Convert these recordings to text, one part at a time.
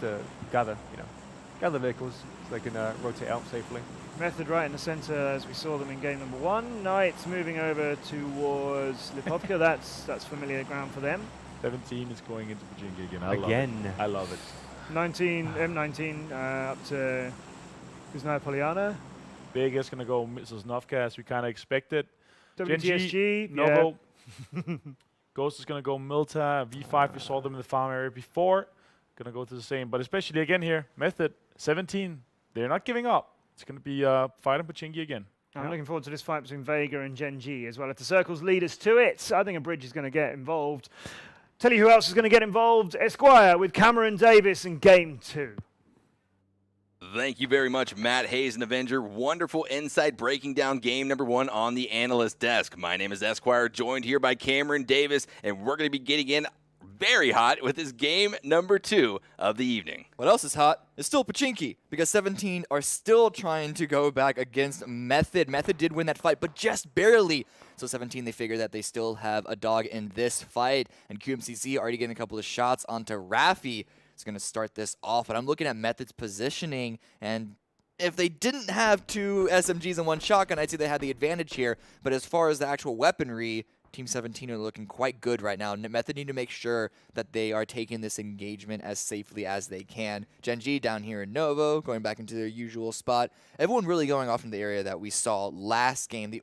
to gather, gather vehicles so they can rotate out safely. Method right in the center as we saw them in game number 1. Knights moving over towards Lipovka. That's familiar ground for them. 17 is going into Pachinki again. I love it. 19, M19 up to Kuznaya Poliana. Vega's going to go Sosnovka as we kind of expected. WTSG, Novo. Ghost is going to go Milta. V5, we saw them in the farm area before. Going to go to the same. But especially again here, Method, 17. They're not giving up. It's going to be fighting Pachinki again. I'm looking forward to this fight between Vega and Gen G as well. If the circles lead us to it, I think a bridge is going to get involved. Tell you who else is going to get involved. Esquire with Cameron Davis in game 2. Thank you very much, Matt Hayes and Avenger. Wonderful insight breaking down game number 1 on the analyst desk. My name is Esquire, joined here by Cameron Davis, and we're going to be getting in very hot with this game number 2 of the evening. What else is hot? It's still Pachinki, because 17 are still trying to go back against Method. Method did win that fight, but just barely. So 17, they figure that they still have a dog in this fight, and QMCC already getting a couple of shots onto Raffi. It's going to start this off, but I'm looking at Method's positioning, and if they didn't have 2 SMGs and 1 shotgun, I'd say they had the advantage here. But as far as the actual weaponry, Team 17 are looking quite good right now. Method need to make sure that they are taking this engagement as safely as they can. Gen G down here in Novo, going back into their usual spot. Everyone really going off in the area that we saw last game.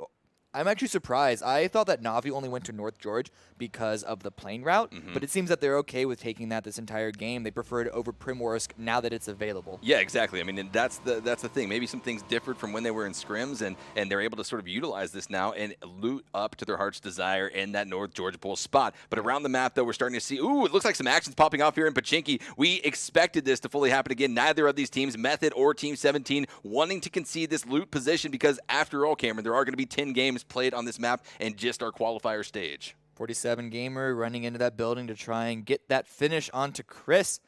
I'm actually surprised. I thought that Navi only went to North George because of the plane route, but it seems that they're okay with taking that this entire game. They prefer it over Primorsk now that it's available. Yeah, exactly. I mean, and that's the thing. Maybe some things differed from when they were in scrims, and they're able to sort of utilize this now and loot up to their heart's desire in that North George Bowl spot. But around the map, though, we're starting to see, ooh, it looks like some action's popping off here in Pachinki. We expected this to fully happen again. Neither of these teams, Method or Team 17, wanting to concede this loot position because, after all, Cameron, there are going to be 10 games played on this map and just our qualifier stage. 47 Gamer running into that building to try and get that finish onto Chris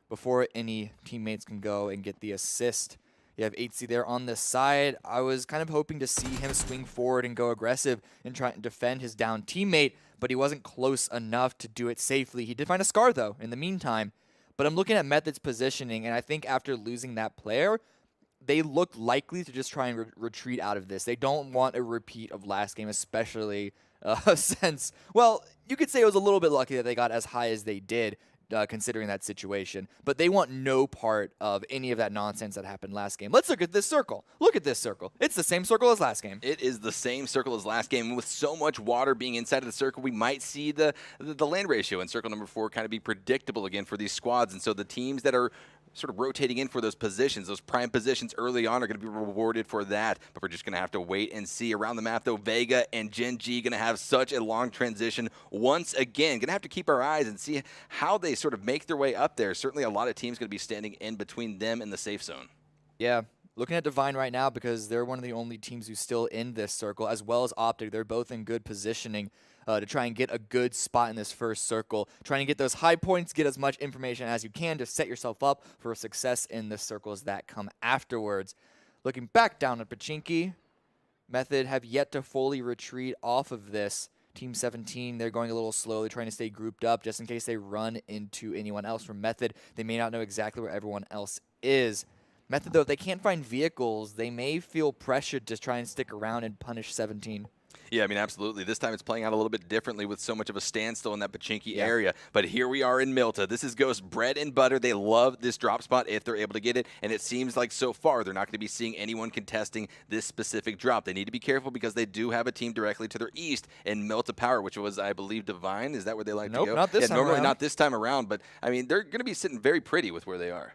before any teammates can go and get the assist. You have 8C there on the side. I was kind of hoping to see him swing forward and go aggressive and try and defend his down teammate, but he wasn't close enough to do it safely. He did find a scar, though, in the meantime. But I'm looking at Method's positioning, and I think after losing that player, they look likely to just try and retreat out of this. They don't want a repeat of last game, especially since, well, you could say it was a little bit lucky that they got as high as they did, considering that situation. But they want no part of any of that nonsense that happened last game. Let's look at this circle. Look at this circle. It's the same circle as last game. It is the same circle as last game. And with so much water being inside of the circle, we might see the land ratio in circle number 4 kind of be predictable again for these squads. And so the teams that are sort of rotating in for those positions, those prime positions early on, are going to be rewarded for that. But we're just going to have to wait and see. Around the map, though, Vega and Gen G going to have such a long transition once again. Going to have to keep our eyes and see how they sort of make their way up there. Certainly a lot of teams going to be standing in between them and the safe zone. Yeah. Looking at Divine right now, because they're one of the only teams who's still in this circle, as well as Optic. They're both in good positioning to try and get a good spot in this first circle. Trying to get those high points, get as much information as you can to set yourself up for success in the circles that come afterwards. Looking back down at Pachinki, Method have yet to fully retreat off of this. Team 17, they're going a little slowly, trying to stay grouped up just in case they run into anyone else from Method. They may not know exactly where everyone else is. Method, though, if they can't find vehicles, they may feel pressured to try and stick around and punish 17. Yeah, I mean, absolutely. This time it's playing out a little bit differently with so much of a standstill in that Pachinki area. But here we are in Milta. This is Ghost bread and butter. They love this drop spot if they're able to get it. And it seems like so far they're not going to be seeing anyone contesting this specific drop. They need to be careful because they do have a team directly to their east in Milta Power, which was, I believe, Divine. Is that where they like to go? Nope, not this time normally around. not this time around. But, I mean, they're going to be sitting very pretty with where they are.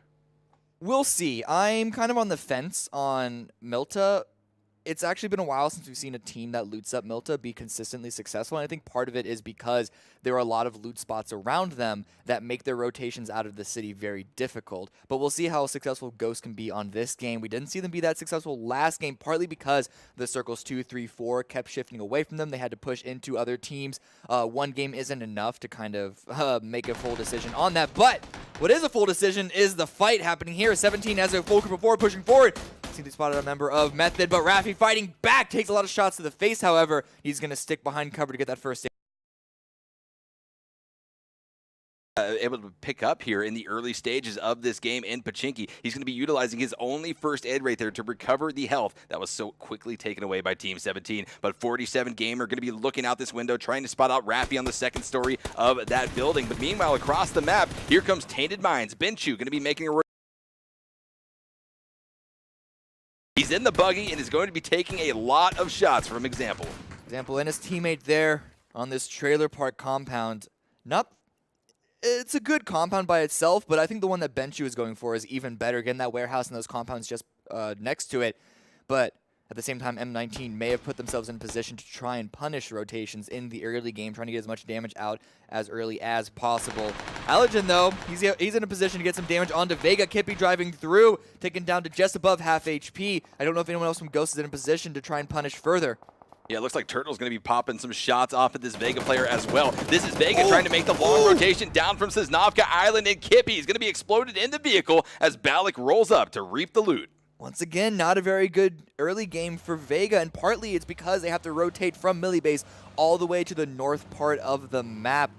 We'll see. I'm kind of on the fence on Milta. It's actually been a while since we've seen a team that loots up Milta be consistently successful, and I think part of it is because there are a lot of loot spots around them that make their rotations out of the city very difficult. But we'll see how successful Ghost can be on this game. We didn't see them be that successful last game, partly because the circles 2, 3, 4 kept shifting away from them. They had to push into other teams. One game isn't enough to kind of make a full decision on that. But what is a full decision is the fight happening here. 17 has a full group of 4 pushing forward. See, they spotted a member of Method, but Raffi fighting back, takes a lot of shots to the face, however. He's going to stick behind cover to get that first able to pick up here in the early stages of this game in Pachinki. He's going to be utilizing his only first aid right there to recover the health that was so quickly taken away by Team 17. But 47 Gamer going to be looking out this window, trying to spot out Raffi on the second story of that building. But meanwhile, across the map, here comes Tainted Minds. Benchu going to be making a... He's in the buggy and is going to be taking a lot of shots from Example. Example and his teammate there on this trailer park compound. It's a good compound by itself, but I think the one that Benchu is going for is even better, getting that warehouse and those compounds just next to it. But at the same time, M19 may have put themselves in position to try and punish rotations in the early game, trying to get as much damage out as early as possible. Allergen, though, he's in a position to get some damage onto Vega. Kippy driving through, taken down to just above half HP. I don't know if anyone else from Ghost is in a position to try and punish further. Yeah, it looks like Turtle's going to be popping some shots off at this Vega player as well. This is Vega trying to make the long rotation down from Sosnovka Island, and Kippy is going to be exploded in the vehicle as Balak rolls up to reap the loot. Once again, not a very good early game for Vega, and partly it's because they have to rotate from Millie Base all the way to the north part of the map.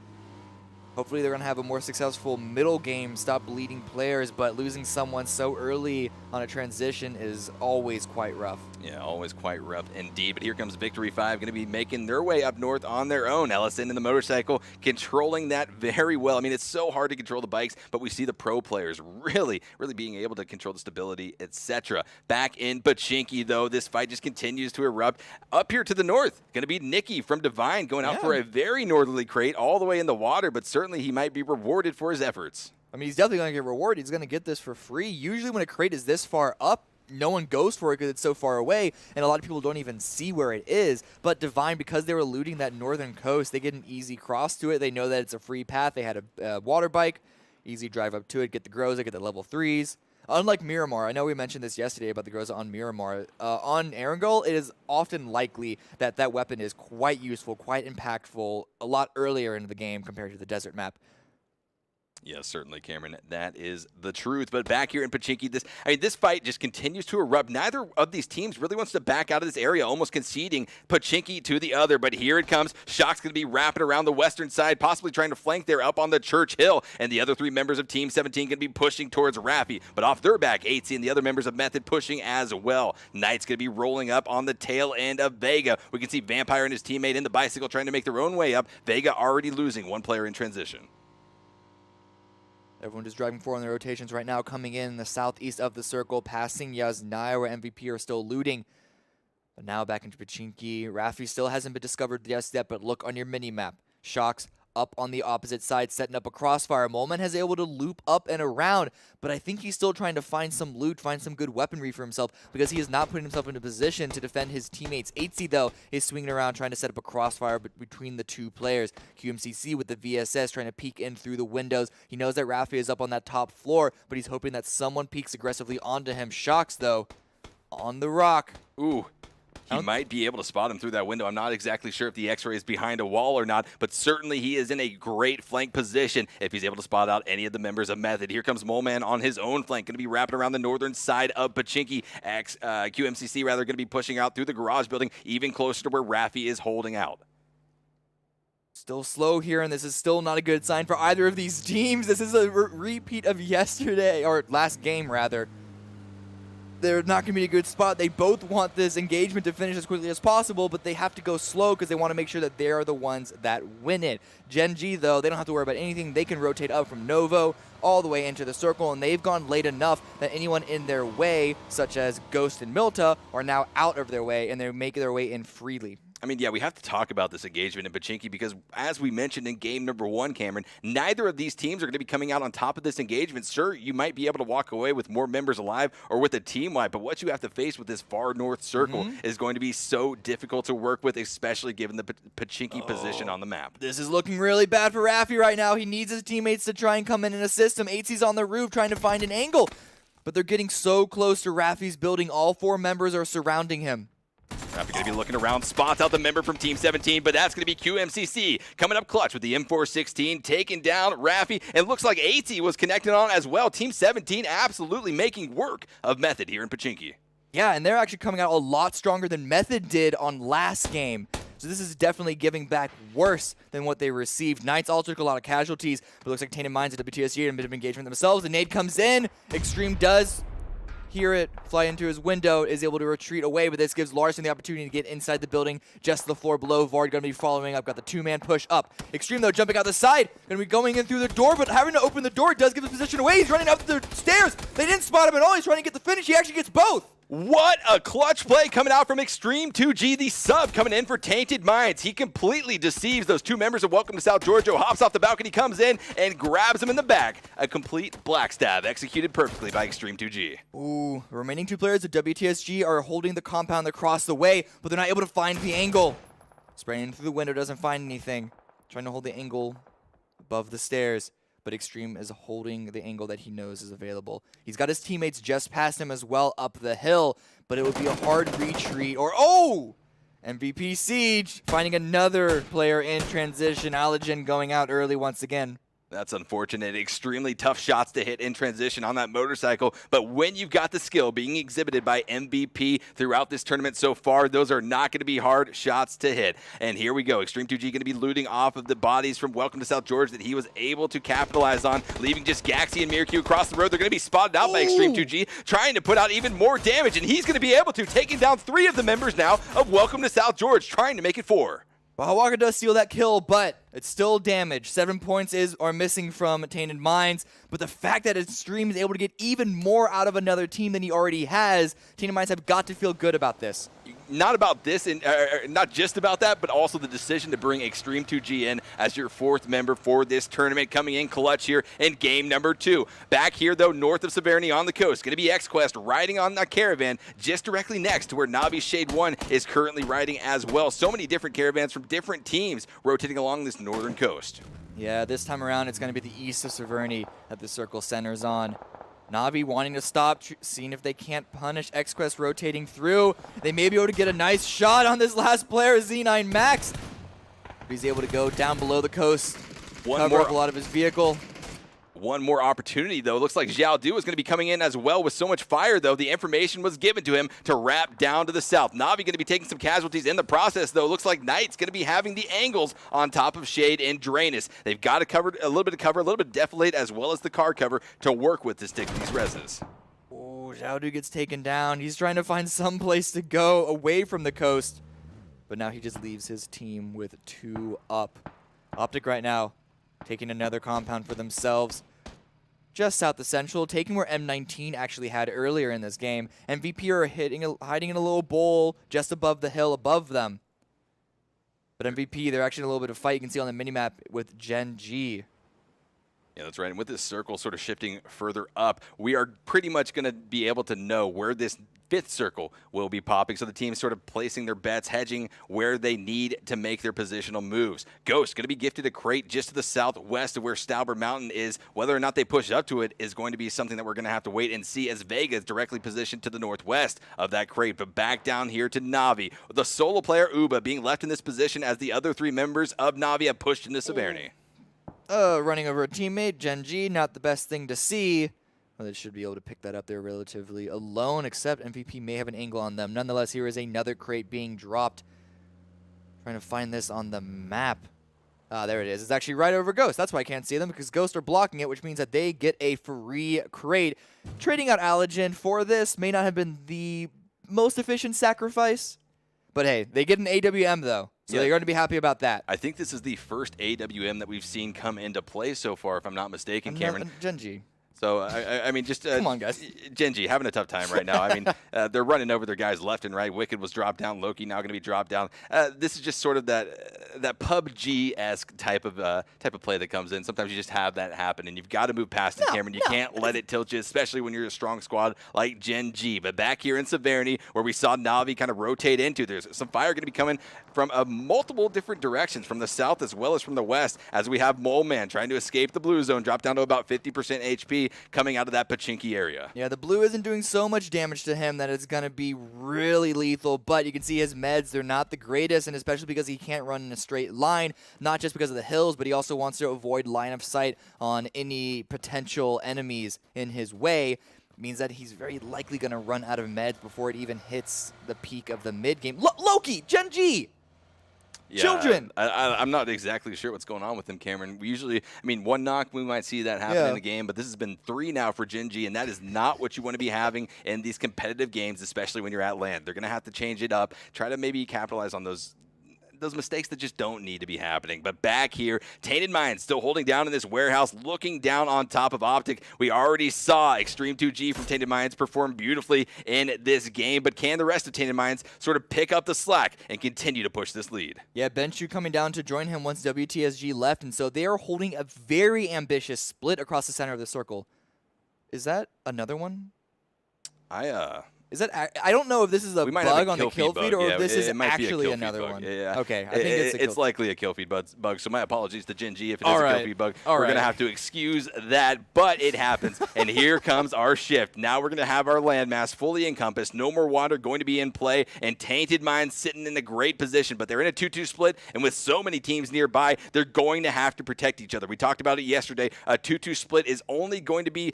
Hopefully they're going to have a more successful middle game, stop bleeding players, but losing someone so early on a transition is always quite rough. Yeah, always quite rough indeed. But here comes Victory 5, going to be making their way up north on their own. Ellison in the motorcycle, controlling that very well. I mean, it's so hard to control the bikes, but we see the pro players really being able to control the stability, etc. Back in Pachinki, though, this fight just continues to erupt. Up here to the north, going to be Nikki from Divine going out for a very northerly crate all the way in the water, but certainly he might be rewarded for his efforts. I mean, he's definitely going to get rewarded. He's going to get this for free. Usually when a crate is this far up, no one goes for it because it's so far away, and a lot of people don't even see where it is. But Divine, because they were looting that northern coast, they get an easy cross to it. They know that it's a free path. They had a water bike, easy drive up to it, get the Groza, get the level 3s. Unlike Miramar, I know we mentioned this yesterday about the Groza on Miramar. On Erangel, it is often likely that that weapon is quite useful, quite impactful, a lot earlier into the game compared to the desert map. Yes, certainly, Cameron. That is the truth. But back here in Pachinki, this fight just continues to erupt. Neither of these teams really wants to back out of this area, almost conceding Pachinki to the other. But here it comes. Shock's going to be wrapping around the western side, possibly trying to flank there up on the Church Hill. And the other three members of Team 17 going to be pushing towards Raffi. But off their back, 8C and the other members of Method pushing as well. Knight's going to be rolling up on the tail end of Vega. We can see Vampire and his teammate in the bicycle trying to make their own way up. Vega already losing one player in transition. Everyone just driving forward on the rotations right now, coming in the southeast of the circle, passing Yaznaya, where MVP are still looting. But now back into Pachinki. Raffi still hasn't been discovered just yet, but look on your mini-map. Shocks up on the opposite side, setting up a crossfire. Molman has able to loop up and around, but I think he's still trying to find some loot, find some good weaponry for himself, because he is not putting himself in a position to defend his teammates. 8C, though, is swinging around trying to set up a crossfire between the two players. QMCC with the VSS trying to peek in through the windows. He knows that Raffi is up on that top floor, but he's hoping that someone peeks aggressively onto him. Shocks, though, on the rock. Ooh. He might be able to spot him through that window. I'm not exactly sure if the X-ray is behind a wall or not, but certainly he is in a great flank position if he's able to spot out any of the members of Method. Here comes Moleman on his own flank, going to be wrapping around the northern side of Pachinki. QMCC, rather, going to be pushing out through the garage building, even closer to where Raffi is holding out. Still slow here, and this is still not a good sign for either of these teams. This is a repeat of yesterday, or last game, rather. They're not going to be a good spot. They both want this engagement to finish as quickly as possible, but they have to go slow because they want to make sure that they are the ones that win it. Gen G, though, they don't have to worry about anything. They can rotate up from Novo all the way into the circle, and they've gone late enough that anyone in their way, such as Ghost and Milta, are now out of their way, and they're making their way in freely. I mean, yeah, we have to talk about this engagement in Pachinki because, as we mentioned in game number 1, Cameron, neither of these teams are going to be coming out on top of this engagement. Sure, you might be able to walk away with more members alive or with a team wipe, but what you have to face with this far north circle is going to be so difficult to work with, especially given the Pachinki position on the map. This is looking really bad for Raffi right now. He needs his teammates to try and come in and assist him. 8C's on the roof trying to find an angle, but they're getting so close to Raffi's building. All 4 members are surrounding him. Raffi going to be looking around, spots out the member from Team 17, but that's going to be QMCC coming up clutch with the M416, taking down Raffi, and looks like AT was connected on as well. Team 17 absolutely making work of Method here in Pachinki. Yeah, and they're actually coming out a lot stronger than Method did on last game. So this is definitely giving back worse than what they received. Knights also took a lot of casualties, but it looks like Tainted Minds at WTSG and a bit of engagement themselves. The nade comes in. Extreme does hear it fly into his window, is able to retreat away, but this gives Larson the opportunity to get inside the building, just the floor below. Vard going to be following up, got the 2-man push up. Extreme, though, jumping out the side, going to be going in through the door, but having to open the door does give his position away. He's running up the stairs. They didn't spot him at all. He's trying to get the finish. He actually gets both. What a clutch play coming out from Extreme 2G, the sub coming in for Tainted Minds. He completely deceives those two members of Welcome to South Georgia, hops off the balcony, comes in, and grabs him in the back. A complete black stab executed perfectly by Extreme 2G. Ooh, the remaining two players of WTSG are holding the compound across the way, but they're not able to find the angle. Spraying through the window, doesn't find anything. Trying to hold the angle above the stairs. But Extreme is holding the angle that he knows is available. He's got his teammates just past him as well up the hill, but it would be a hard retreat. Or, oh! MVP Siege finding another player in transition. Allergen going out early once again. That's unfortunate. Extremely tough shots to hit in transition on that motorcycle. But when you've got the skill being exhibited by MVP throughout this tournament so far, those are not going to be hard shots to hit. And here we go. Extreme 2G going to be looting off of the bodies from Welcome to South Georgia that he was able to capitalize on, leaving just Gaxi and Mirq across the road. They're going to be spotted out by Extreme 2G, trying to put out even more damage. And he's going to be able to, taking down 3 of the members now of Welcome to South Georgia, trying to make it 4. Bahawaka does steal that kill, but it's still damage. 7 points are missing from Tainted Minds, but the fact that Extreme is able to get even more out of another team than he already has, Tainted Minds have got to feel good about this. Not about this, and not just about that, but also the decision to bring Extreme 2G in as your 4th member for this tournament, coming in clutch here in game number 2. Back here, though, north of Severny on the coast, going to be X-Quest riding on that caravan just directly next to where Navi Shade 1 is currently riding as well. So many different caravans from different teams rotating along this northern coast. Yeah, this time around, it's going to be the east of Severny that the circle centers on. Navi wanting to stop, seeing if they can't punish X-Quest rotating through. They may be able to get a nice shot on this last player, Z9 Max. He's able to go down below the coast, cover up a lot of his vehicle. One more opportunity, though. Looks like Xiao Du is going to be coming in as well with so much fire, though. The information was given to him to wrap down to the south. Navi going to be taking some casualties in the process, though. Looks like Knight's going to be having the angles on top of Shade and Drainus. They've got to cover a little bit of cover, a little bit of defilade, as well as the car cover to work with to stick these reses. Oh, Xiao Du gets taken down. He's trying to find some place to go away from the coast. But now he just leaves his team with 2 up. Optic right now taking another compound for themselves. Just south of Central, taking where M19 actually had earlier in this game. MVP are hiding in a little bowl just above the hill above them. But MVP, they're actually in a little bit of fight. You can see on the minimap with Gen G. Yeah, that's right. And with this circle sort of shifting further up, we are pretty much going to be able to know where this 5th circle will be popping. So the team's sort of placing their bets, hedging where they need to make their positional moves. Ghost going to be gifted a crate just to the southwest of where Stauber Mountain is. Whether or not they push up to it is going to be something that we're going to have to wait and see, as Vega is directly positioned to the northwest of that crate. But back down here to Navi, the solo player Uba being left in this position as the other 3 members of Navi have pushed into Severny. Running over a teammate, Gen G, not the best thing to see. Well, they should be able to pick that up. They're relatively alone, except MVP may have an angle on them. Nonetheless, here is another crate being dropped. Trying to find this on the map. There it is. It's actually right over Ghost. That's why I can't see them, because Ghost are blocking it, which means that they get a free crate. Trading out Allergen for this may not have been the most efficient sacrifice, but hey, they get an AWM, though. So they're going to be happy about that. I think this is the first AWM that we've seen come into play so far, if I'm not mistaken, Cameron. Gen G. So, I mean, just... Come on, guys. Genji having a tough time right now. I mean, they're running over their guys left and right. Wicked was dropped down. Loki now going to be dropped down. This is just sort of that PUBG-esque type of play that comes in. Sometimes you just have that happen, and you've got to move past it, Cameron. You can't let it tilt you, especially when you're a strong squad like Gen G. But back here in Severny, where we saw Navi kind of rotate into, there's some fire going to be coming from multiple different directions, from the south as well as from the west, as we have Mole Man trying to escape the blue zone, drop down to about 50% HP, coming out of that Pachinki area. Yeah, the blue isn't doing so much damage to him that it's going to be really lethal, but you can see his meds, they're not the greatest, and especially because he can't run in a straight line, not just because of the hills, but he also wants to avoid line of sight on any potential enemies in his way. It means that he's very likely going to run out of meds before it even hits the peak of the mid game. Loki, Gen G! Yeah, Children. I'm not exactly sure what's going on with him, Cameron. We usually, I mean, one knock, we might see that happen in a game, but this has been 3 now for Gen G, and that is not what you want to be having in these competitive games, especially when you're at LAN. They're going to have to change it up, try to maybe capitalize on those mistakes that just don't need to be happening. But back here, Tainted Minds still holding down in this warehouse, looking down on top of Optic. We already saw Extreme 2G from Tainted Minds perform beautifully in this game, but can the rest of Tainted Minds sort of pick up the slack and continue to push this lead? Yeah, Benshu coming down to join him once WTSG left, and so they are holding a very ambitious split across the center of the circle. Is that another one? Is that? I don't know if this is a bug on the kill feed or if this is actually another one. Yeah. Okay, I think it's likely a kill feed bug. So my apologies to Gen G if it is a kill feed bug. We're gonna have to excuse that, but it happens. And here comes our shift. Now we're gonna have our landmass fully encompassed. No more water going to be in play, and Tainted Minds sitting in a great position. But they're in a 2-2 split, and with so many teams nearby, they're going to have to protect each other. We talked about it yesterday. A 2-2 split is only going to be,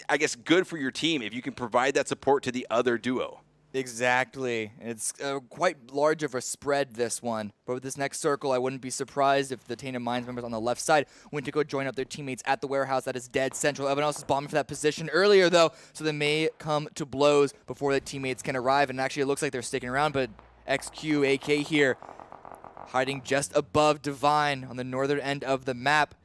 I guess, good for your team if you can provide that support to the other duo. Exactly. It's quite large of a spread, this one. But with this next circle, I wouldn't be surprised if the Tainted Minds members on the left side went to go join up their teammates at the warehouse that is dead central. Everyone else is bombing for that position earlier, though, so they may come to blows before the teammates can arrive. And actually, it looks like they're sticking around, but XQ, AK here, hiding just above Divine on the northern end of the map.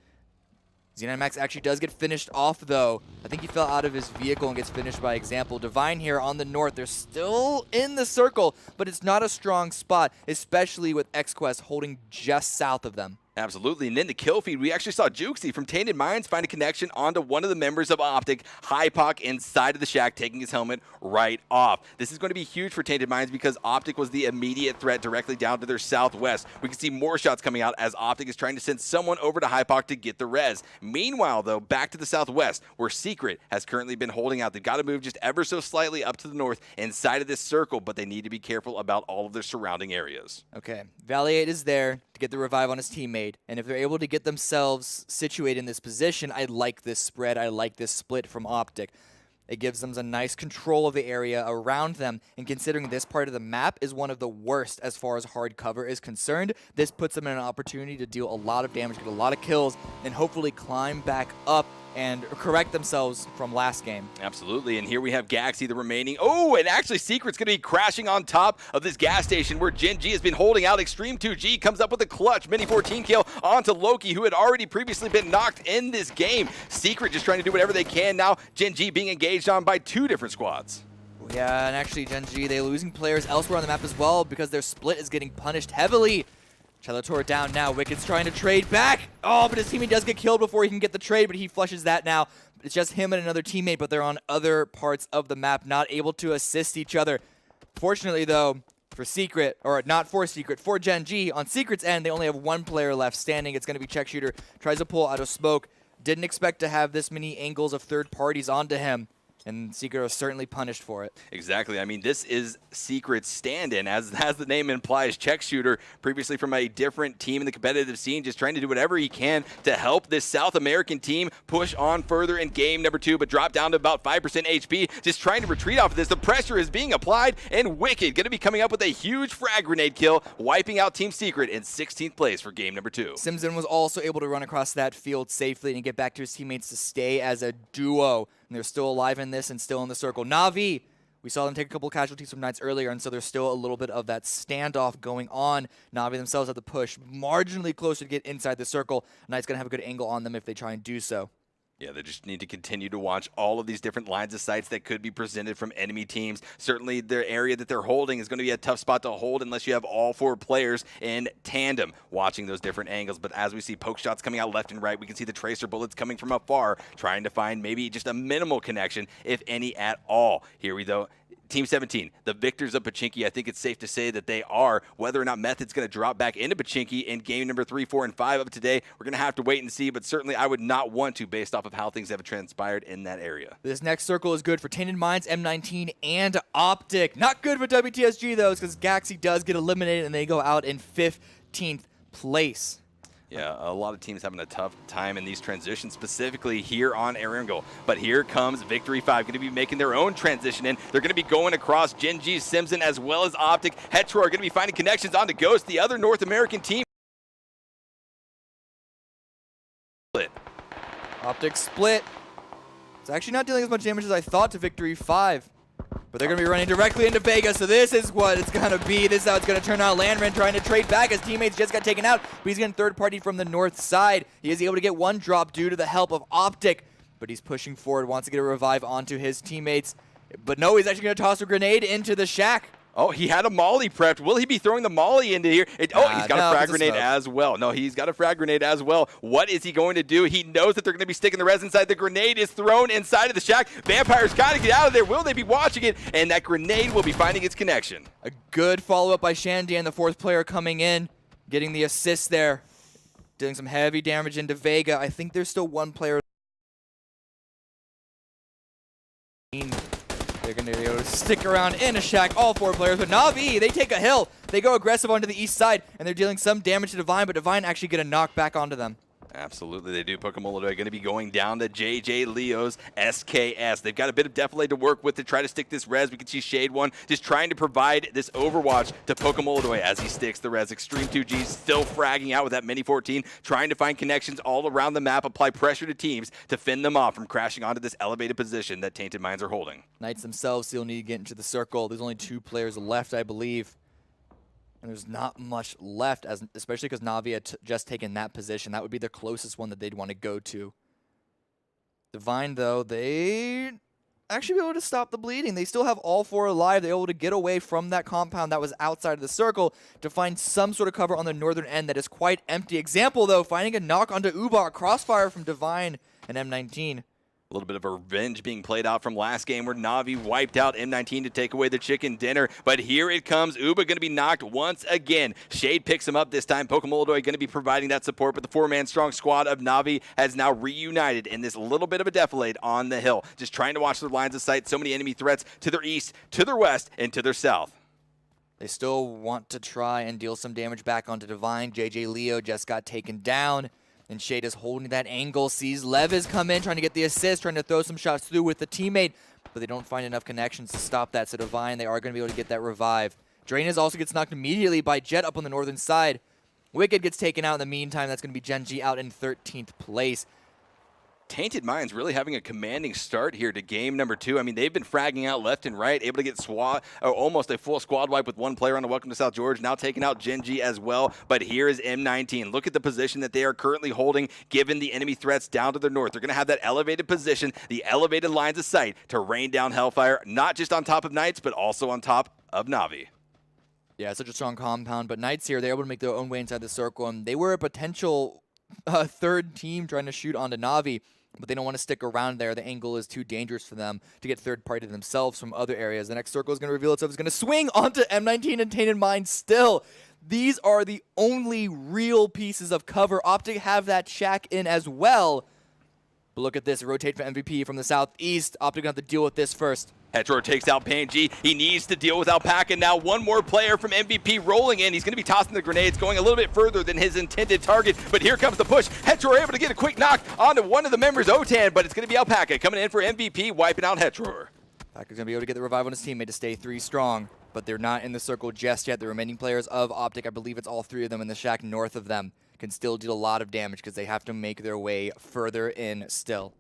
Z9max actually does get finished off, though. I think he fell out of his vehicle and gets finished by example. Divine here on the north. They're still in the circle, but it's not a strong spot, especially with XQuest holding just south of them. Absolutely, and in the kill feed, we actually saw Jukesy from Tainted Minds find a connection onto one of the members of Optic, Hypoc, inside of the shack, taking his helmet right off. This is going to be huge for Tainted Minds because Optic was the immediate threat directly down to their southwest. We can see more shots coming out as Optic is trying to send someone over to Hypoc to get the res. Meanwhile, though, back to the southwest, where Secret has currently been holding out. They've got to move just ever so slightly up to the north inside of this circle, but they need to be careful about all of their surrounding areas. Okay, Valiate is there to get the revive on his teammate, and if they're able to get themselves situated in this position, I like this spread, I like this split from Optic. It gives them a nice control of the area around them, and considering this part of the map is one of the worst as far as hard cover is concerned, this puts them in an opportunity to deal a lot of damage, get a lot of kills, and hopefully climb back up and correct themselves from last game. Absolutely, and here we have Gaxi, the remaining. Oh, and actually Secret's going to be crashing on top of this gas station where Gen G has been holding out. Extreme 2G comes up with a clutch Mini 14 kill onto Loki, who had already previously been knocked in this game. Secret just trying to do whatever they can now. Gen G being engaged on by 2 different squads. Yeah, and actually Gen G, they're losing players elsewhere on the map as well because their split is getting punished heavily. Chelator down now. Wicked's trying to trade back. Oh, but his teammate does get killed before he can get the trade, but he flushes that now. It's just him and another teammate, but they're on other parts of the map, not able to assist each other. Fortunately, though, for Secret, or not for Secret, for Gen G, on Secret's end, they only have 1 player left standing. It's going to be Check Shooter. Tries to pull out of smoke. Didn't expect to have this many angles of third parties onto him. And Secret was certainly punished for it. Exactly. I mean, this is Secret's stand-in, as the name implies. Check Shooter, previously from a different team in the competitive scene, just trying to do whatever he can to help this South American team push on further in game number 2, but drop down to about 5% HP, just trying to retreat off of this. The pressure is being applied, and Wicked going to be coming up with a huge frag grenade kill, wiping out Team Secret in 16th place for game number 2. Simson was also able to run across that field safely and get back to his teammates to stay as a duo. And they're still alive in this and still in the circle. Na'Vi, we saw them take a couple casualties from Knights earlier, and so there's still a little bit of that standoff going on. Na'Vi themselves have the push marginally closer to get inside the circle. Knights going to have a good angle on them if they try and do so. Yeah, they just need to continue to watch all of these different lines of sights that could be presented from enemy teams. Certainly, their area that they're holding is going to be a tough spot to hold unless you have all 4 players in tandem watching those different angles. But as we see poke shots coming out left and right, we can see the tracer bullets coming from afar, trying to find maybe just a minimal connection, if any at all. Here we go. Team 17, the victors of Pachinki, I think it's safe to say that they are. Whether or not Method's going to drop back into Pachinki in game number 3, 4, and 5 of today, we're going to have to wait and see, but certainly I would not want to based off of how things have transpired in that area. This next circle is good for Tainted Minds, M19, and Optic. Not good for WTSG, though, because Gaxi does get eliminated and they go out in 15th place. Yeah, a lot of teams having a tough time in these transitions, specifically here on Erangel. But here comes Victory 5, going to be making their own transition in. They're going to be going across Gen G, Simpson, as well as Optic. Hetro are going to be finding connections onto Ghost, the other North American team. Optic split. It's actually not dealing as much damage as I thought to Victory 5. But they're going to be running directly into Vega, so this is what it's going to be. This is how it's going to turn out. Landman trying to trade back. His teammates just got taken out, but he's getting third party from the north side. He is able to get one drop due to the help of Optic, but he's pushing forward, wants to get a revive onto his teammates. But no, he's actually going to toss a grenade into the shack. Oh, he had a molly prepped. Will he be throwing the molly into here? He's got a frag grenade as well. No, he's got a frag grenade as well. What is he going to do? He knows that they're going to be sticking the res inside. The grenade is thrown inside of the shack. Vampires got to get out of there. Will they be watching it? And that grenade will be finding its connection. A good follow-up by Shandy, and the fourth player coming in, getting the assist there. Doing some heavy damage into Vega. I think there's still one player. They're going to be able to stick around in a shack, all four players. But Na'Vi, they take a hill. They go aggressive onto the east side, and they're dealing some damage to Divine, but Divine actually get a knock back onto them. Absolutely, they do. Pokemon are going to be going down to JJ Leo's SKS. They've got a bit of Defilade to work with to try to stick this res. We can see Shade One just trying to provide this overwatch to Pokemon as he sticks the res. Extreme 2G still fragging out with that Mini 14, trying to find connections all around the map, apply pressure to teams to fend them off from crashing onto this elevated position that Tainted Minds are holding. Knights themselves still need to get into the circle. There's only 2 players left, I believe. And there's not much left, especially because Na'Vi had just taken that position. That would be the closest one that they'd want to go to. Divine, though, they actually be able to stop the bleeding. They still have all 4 alive. They're able to get away from that compound that was outside of the circle to find some sort of cover on the northern end that is quite empty. Example, though, finding a knock onto Uba, crossfire from Divine and M19. A little bit of a revenge being played out from last game where Na'Vi wiped out M19 to take away the chicken dinner. But here it comes. Uba going to be knocked once again. Shade picks him up this time. Pokemon going to be providing that support, but the 4-man strong squad of Na'Vi has now reunited in this little bit of a defilade on the hill. Just trying to watch their lines of sight. So many enemy threats to their east, to their west, and to their south. They still want to try and deal some damage back onto Divine. JJ Leo just got taken down. And Shade is holding that angle, sees Levis come in, trying to get the assist, trying to throw some shots through with the teammate, but they don't find enough connections to stop that. So Divine, they are going to be able to get that revive. Drainaz also gets knocked immediately by Jet up on the northern side. Wicked gets taken out in the meantime. That's going to be Genji out in 13th place. Tainted Minds really having a commanding start here to game number 2. I mean, they've been fragging out left and right, able to get almost a full squad wipe with 1 player on the Welcome to South George, now taking out Genji as well. But here is M19. Look at the position that they are currently holding, given the enemy threats down to the north. They're going to have that elevated position, the elevated lines of sight to rain down Hellfire, not just on top of Knights, but also on top of Na'Vi. Yeah, such a strong compound. But Knights here, they're able to make their own way inside the circle, and they were a potential third team trying to shoot onto Na'Vi. But they don't want to stick around there. The angle is too dangerous for them to get third party themselves from other areas. The next circle is going to reveal itself. It's going to swing onto M19 and Tainted Mind still. These are the only real pieces of cover. Optic have that shack in as well. But look at this. Rotate for MVP from the southeast. Optic going to have to deal with this first. Hetro takes out PNG. He needs to deal with Alpaca. Now 1 more player from MVP rolling in. He's going to be tossing the grenades, going a little bit further than his intended target. But here comes the push. Hetro able to get a quick knock onto one of the members, Otan, but it's going to be Alpaca coming in for MVP, wiping out Hetro. Alpaca's going to be able to get the revive on his teammate to stay 3 strong. But they're not in the circle just yet. The remaining players of Optic, I believe it's all 3 of them in the shack north of them, can still deal a lot of damage because they have to make their way further in still.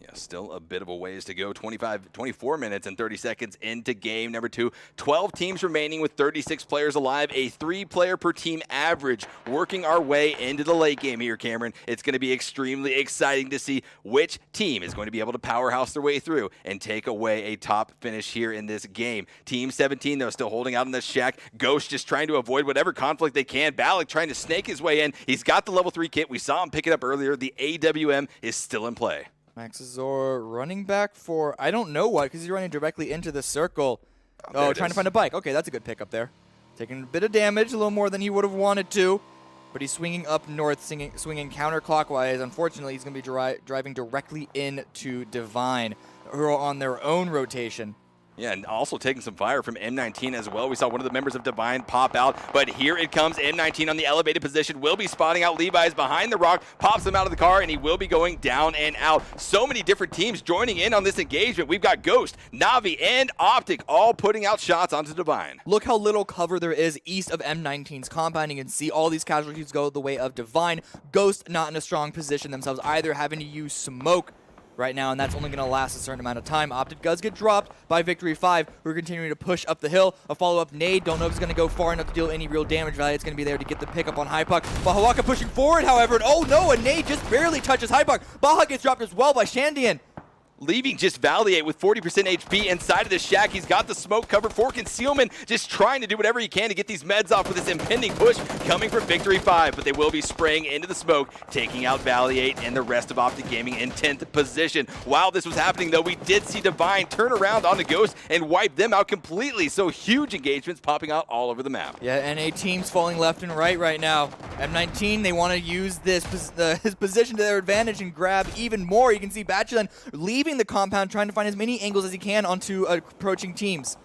Yeah, still a bit of a ways to go. 24 minutes and 30 seconds into game number 2. 12 teams remaining with 36 players alive. A 3-player per team average. Working our way into the late game here, Cameron. It's going to be extremely exciting to see which team is going to be able to powerhouse their way through and take away a top finish here in this game. Team 17, though, still holding out in the shack. Ghost just trying to avoid whatever conflict they can. Balak trying to snake his way in. He's got the level 3 kit. We saw him pick it up earlier. The AWM is still in play. Maxazor running back for, I don't know what, because he's running directly into the circle. Oh, trying to find a bike. Okay, that's a good pickup there. Taking a bit of damage, a little more than he would have wanted to. But he's swinging up north, swinging counterclockwise. Unfortunately, he's going to be driving directly into Divine, who are on their own rotation. Yeah, and also taking some fire from M19 as well. We saw one of the members of Divine pop out, but here it comes. M19 on the elevated position will be spotting out Levi's behind the rock, pops him out of the car, and he will be going down and out. So many different teams joining in on this engagement. We've got Ghost, Navi, and Optic all putting out shots onto Divine. Look how little cover there is east of M19's compound. You can see all these casualties go the way of Divine. Ghost not in a strong position themselves either, having to use smoke right now, and that's only going to last a certain amount of time. Optic does get dropped by Victory 5, who are continuing to push up the hill. A follow-up nade. Don't know if it's going to go far enough to deal any real damage value. It's going to be there to get the pickup on Hypuck. Bahawaka pushing forward, however, and oh no, a nade just barely touches Hypuck. Baha gets dropped as well by Shandian. Leaving just Valiate with 40% HP inside of the shack. He's got the smoke cover for concealment, just trying to do whatever he can to get these meds off with this impending push coming from Victory 5, but they will be spraying into the smoke, taking out Valiate and the rest of Optic Gaming in 10th position. While this was happening, though, we did see Divine turn around on the Ghost and wipe them out completely, so huge engagements popping out all over the map. Yeah, NA teams falling left and right now. M19, they want to use his position to their advantage and grab even more. You can see Bachelin leaving the compound, trying to find as many angles as he can onto approaching teams.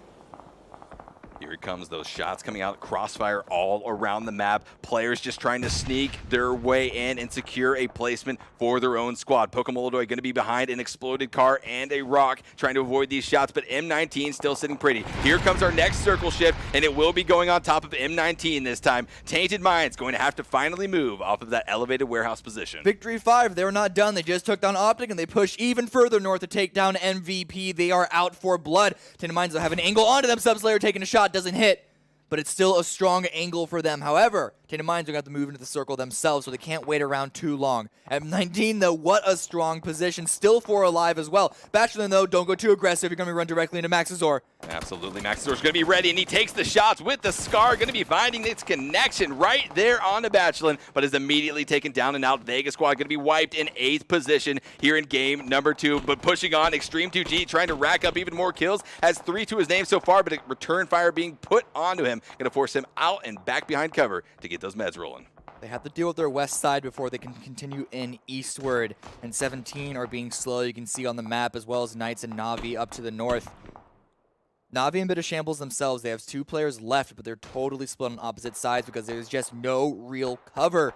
Here it comes, those shots coming out, crossfire all around the map. Players just trying to sneak their way in and secure a placement for their own squad. Pokemolodoy going to be behind an exploded car and a rock, trying to avoid these shots, but M19 still sitting pretty. Here comes our next circle shift, and it will be going on top of M19 this time. Tainted Minds going to have to finally move off of that elevated warehouse position. Victory 5, they're not done. They just took down Optic, and they push even further north to take down MVP. They are out for blood. Tainted Minds will have an angle onto them. Subslayer taking a shot, doesn't hit, but it's still a strong angle for them. However, Tainted Minds are going to have to move into the circle themselves, so they can't wait around too long. At 19, though, what a strong position. Still 4 alive as well. Bachelin, though, don't go too aggressive. You're going to run directly into Maxazor. Absolutely, Maxazor's going to be ready, and he takes the shots with the Scar. Going to be finding its connection right there on the Bachelin, but is immediately taken down and out. Vega Squad going to be wiped in 8th position here in game number 2, but pushing on. Extreme 2G trying to rack up even more kills. Has 3 to his name so far, but a return fire being put onto him. Going to force him out and back behind cover to get those meds rolling. They have to deal with their west side before they can continue in eastward. And 17 are being slow. You can see on the map, as well as Knights and Na'Vi up to the north. Na'Vi in a bit of shambles themselves. They have 2 players left, but they're totally split on opposite sides because there's just no real cover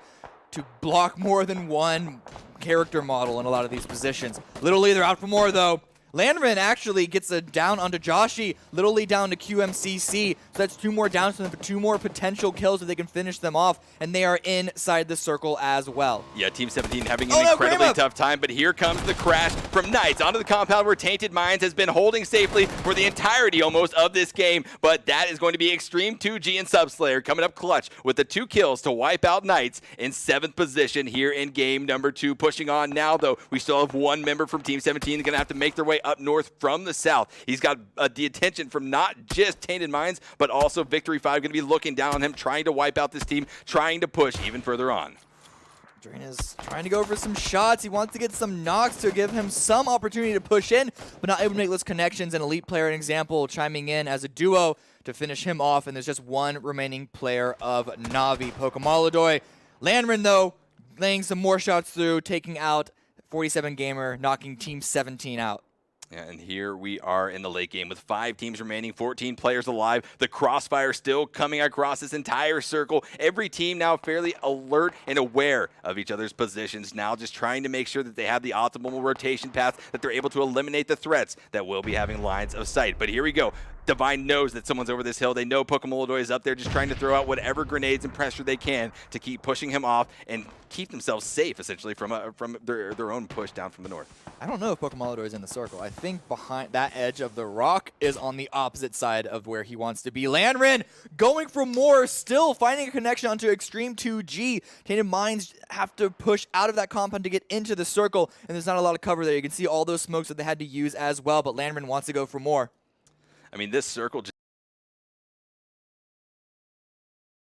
to block more than one character model in a lot of these positions. Little Lee, they're out for more, though. Landman actually gets a down onto Joshi, Little Lee down to QMCC. So that's 2 more downs to them, but 2 more potential kills so they can finish them off, and they are inside the circle as well. Yeah, Team 17 having an incredibly tough time, but here comes the crash from Knights onto the compound where Tainted Minds has been holding safely for the entirety almost of this game, but that is going to be Extreme 2G and Subslayer coming up clutch with the 2 kills to wipe out Knights in 7th position here in game number 2. Pushing on now, though, we still have 1 member from Team 17 going to have to make their way up north from the south. He's got the attention from not just Tainted Minds, but also Victory 5 going to be looking down on him, trying to wipe out this team, trying to push even further on. Drain is trying to go for some shots. He wants to get some knocks to give him some opportunity to push in, but not able to make those connections. An elite player, an example, chiming in as a duo to finish him off, and there's just 1 remaining player of Na'Vi, Pokemolodoy. Landman, though, laying some more shots through, taking out 47 Gamer, knocking Team 17 out. Yeah, and here we are in the late game with 5 teams remaining, 14 players alive. The crossfire still coming across this entire circle. Every team now fairly alert and aware of each other's positions, now just trying to make sure that they have the optimal rotation path, that they're able to eliminate the threats that will be having lines of sight. But here we go. Divine knows that someone's over this hill. They know Pokemolodoy is up there, just trying to throw out whatever grenades and pressure they can to keep pushing him off and keep themselves safe, essentially, from their own push down from the north. I don't know if Pokemolodoy is in the circle. I think behind that edge of the rock is on the opposite side of where he wants to be. Landrin going for more, still finding a connection onto Extreme 2G. Tainted Minds have to push out of that compound to get into the circle, and there's not a lot of cover there. You can see all those smokes that they had to use as well, but Landrin wants to go for more. I mean, this circle just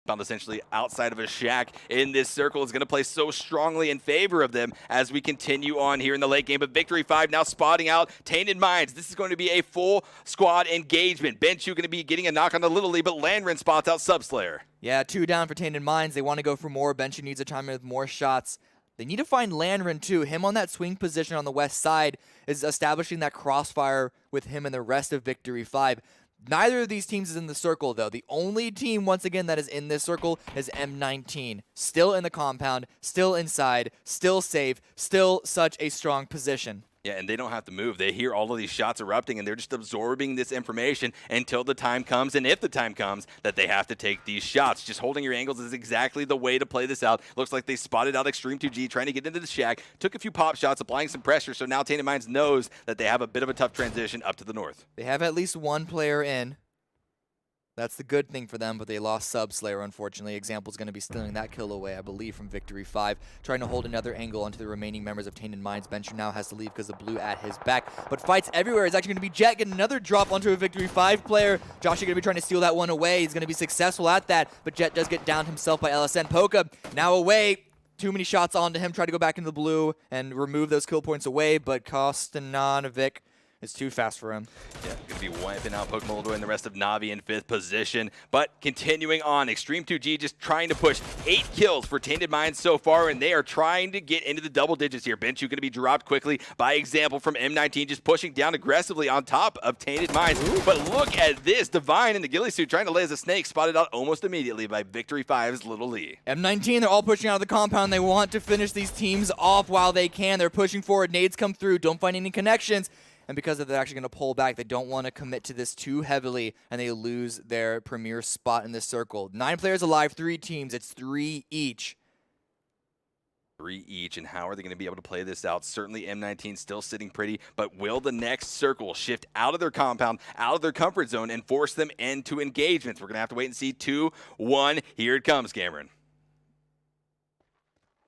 found essentially outside of a shack in this circle is going to play so strongly in favor of them as we continue on here in the late game. But Victory 5 now spotting out Tainted Minds. This is going to be a full squad engagement. Benchu going to be getting a knock on the Little League, but Landrin spots out Subslayer. Yeah, 2 down for Tainted Minds. They want to go for more. Benchu needs a time with more shots. They need to find Landrin too. Him on that swing position on the west side is establishing that crossfire with him and the rest of Victory 5. Neither of these teams is in the circle, though. The only team, once again, that is in this circle is M19. Still in the compound, still inside, still safe, still such a strong position. Yeah, and they don't have to move. They hear all of these shots erupting, and they're just absorbing this information until the time comes, and if the time comes, that they have to take these shots. Just holding your angles is exactly the way to play this out. Looks like they spotted out Extreme 2G, trying to get into the shack, took a few pop shots, applying some pressure, so now Tainted Minds knows that they have a bit of a tough transition up to the north. They have at least one player in. That's the good thing for them, but they lost Subslayer, unfortunately. Example's going to be stealing that kill away, I believe, from Victory 5. Trying to hold another angle onto the remaining members of Tainted Minds. Bencher now has to leave because of blue at his back. But fights everywhere. It's actually going to be Jet getting another drop onto a Victory 5 player. Josh is going to be trying to steal that one away. He's going to be successful at that, but Jet does get downed himself by LSN. Poka now away. Too many shots onto him. Try to go back into the blue and remove those kill points away, but Kostanovic is too fast for him. Yeah, going to be wiping out Pokemon and the rest of Navi in 5th position. But continuing on, Extreme 2G just trying to push 8 kills for Tainted Minds so far, and they are trying to get into the double digits here. Benchu going to be dropped quickly by example from M19, just pushing down aggressively on top of Tainted Minds. Ooh. But look at this. Divine in the ghillie suit trying to lay as a snake, spotted out almost immediately by Victory 5's Little Lee. M19, they're all pushing out of the compound. They want to finish these teams off while they can. They're pushing forward. Nades come through. Don't find any connections. And because of that, they're actually going to pull back. They don't want to commit to this too heavily, and they lose their premier spot in this circle. 9 players alive, 3 teams. It's 3 each. 3 each, and how are they going to be able to play this out? Certainly M19 still sitting pretty, but will the next circle shift out of their compound, out of their comfort zone, and force them into engagements? We're going to have to wait and see. 2, 1, here it comes, Cameron.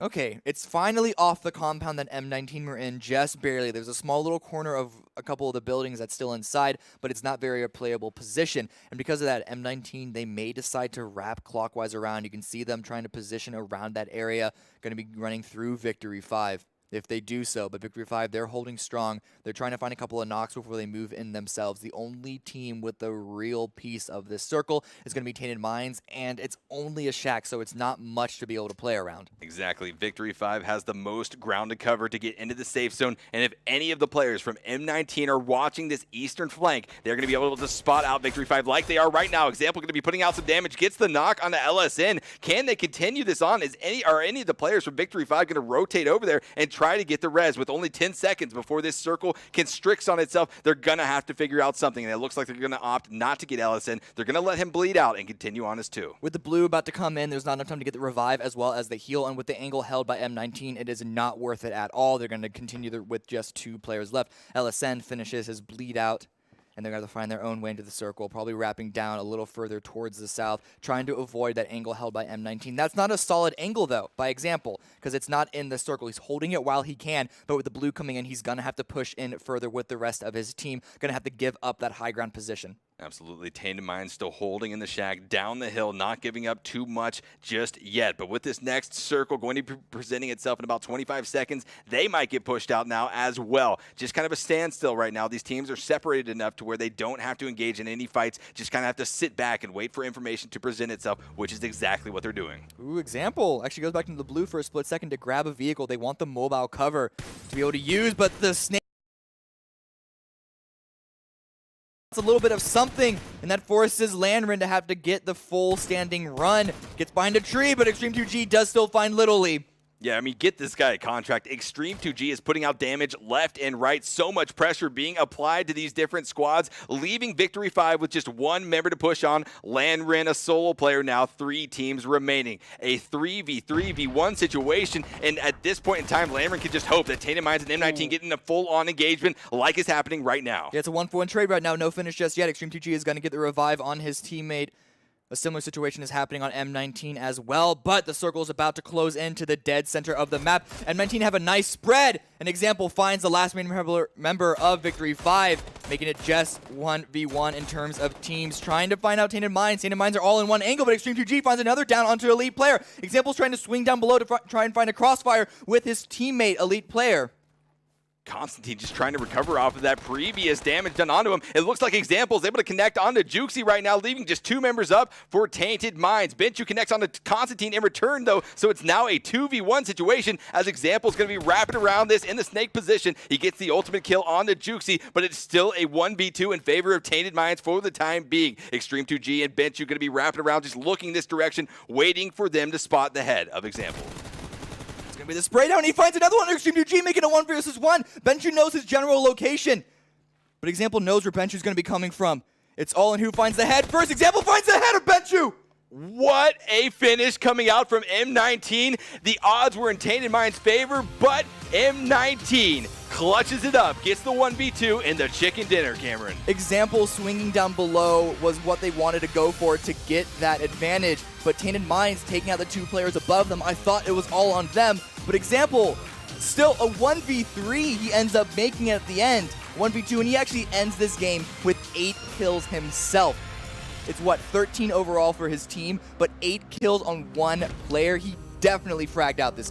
Okay, it's finally off the compound that M19 were in, just barely. There's a small little corner of a couple of the buildings that's still inside, but it's not very a playable position. And because of that, M19, they may decide to wrap clockwise around. You can see them trying to position around that area, going to be running through Victory 5. If they do so, but Victory 5, they're holding strong. They're trying to find a couple of knocks before they move in themselves. The only team with the real piece of this circle is going to be Tainted Minds, and it's only a shack, so it's not much to be able to play around. Exactly. Victory 5 has the most ground to cover to get into the safe zone, and if any of the players from M19 are watching this eastern flank, they're going to be able to spot out Victory 5 like they are right now. Example going to be putting out some damage, gets the knock on the LSN. Can they continue this on? Are any of the players from Victory 5 going to rotate over there and try to get the res with only 10 seconds before this circle constricts on itself? They're going to have to figure out something, and it looks like they're going to opt not to get Ellison. They're going to let him bleed out and continue on as 2. With the blue about to come in, there's not enough time to get the revive as well as the heal, and with the angle held by M19, it is not worth it at all. They're going to continue with just 2 players left. LSN finishes his bleed out, and they're going to find their own way into the circle, probably wrapping down a little further towards the south, trying to avoid that angle held by M19. That's not a solid angle, though, by example, because it's not in the circle. He's holding it while he can, but with the blue coming in, he's going to have to push in further with the rest of his team, going to have to give up that high ground position. Absolutely. Tainted Minds still holding in the shack down the hill, not giving up too much just yet. But with this next circle going to be presenting itself in about 25 seconds, they might get pushed out now as well. Just kind of a standstill right now. These teams are separated enough to where they don't have to engage in any fights, just kind of have to sit back and wait for information to present itself, which is exactly what they're doing. Ooh, example actually goes back into the blue for a split second to grab a vehicle. They want the mobile cover to be able to use, but the snake a little bit of something, and that forces Landrin to have to get the full standing run. Gets behind a tree, but Extreme 2G does still find Little Lee. Yeah, I mean, get this guy a contract. Extreme 2G is putting out damage left and right. So much pressure being applied to these different squads, leaving Victory 5 with just 1 member to push on. Landrin, a solo player now, 3 teams remaining. A 3v3v1 situation, and at this point in time, Landrin can just hope that Tainted Minds and M19 get in a full-on engagement like is happening right now. Yeah, it's a 1-for-1 trade right now. No finish just yet. Extreme 2G is going to get the revive on his teammate. A similar situation is happening on M19 as well, but the circle is about to close into the dead center of the map. M19 have a nice spread. An example finds the last main member of Victory 5, making it just 1v1 in terms of teams. Trying to find out Tainted Minds. Tainted Minds are all in one angle, but Extreme 2G finds another down onto Elite Player. Example's trying to swing down below to try and find a crossfire with his teammate, Elite Player. Constantine just trying to recover off of that previous damage done onto him. It looks like Example's able to connect onto Juxi right now, leaving just 2 members up for Tainted Minds. Benchu connects onto Constantine in return, though, so it's now a 2v1 situation as Example's going to be wrapping around this in the snake position. He gets the ultimate kill onto Juxi, but it's still a 1v2 in favor of Tainted Minds for the time being. Extreme 2G and Benchu going to be wrapping around, just looking this direction, waiting for them to spot the head of Example. It's going to be the spray down. He finds another one. Extreme 2G making a 1 versus 1. Benchu knows his general location, but Example knows where Benchu's going to be coming from. It's all in who finds the head first. Example finds the head of Benchu. What a finish coming out from M19. The odds were in Tainted Mind's favor, but M19 clutches it up, gets the 1v2 in the chicken dinner, Cameron. Example swinging down below was what they wanted to go for to get that advantage, but Tainted Minds taking out the 2 players above them, I thought it was all on them, but Example, still a 1v3 he ends up making it at the end, 1v2, and he actually ends this game with 8 kills himself. It's what, 13 overall for his team, but 8 kills on 1 player. He definitely fragged out this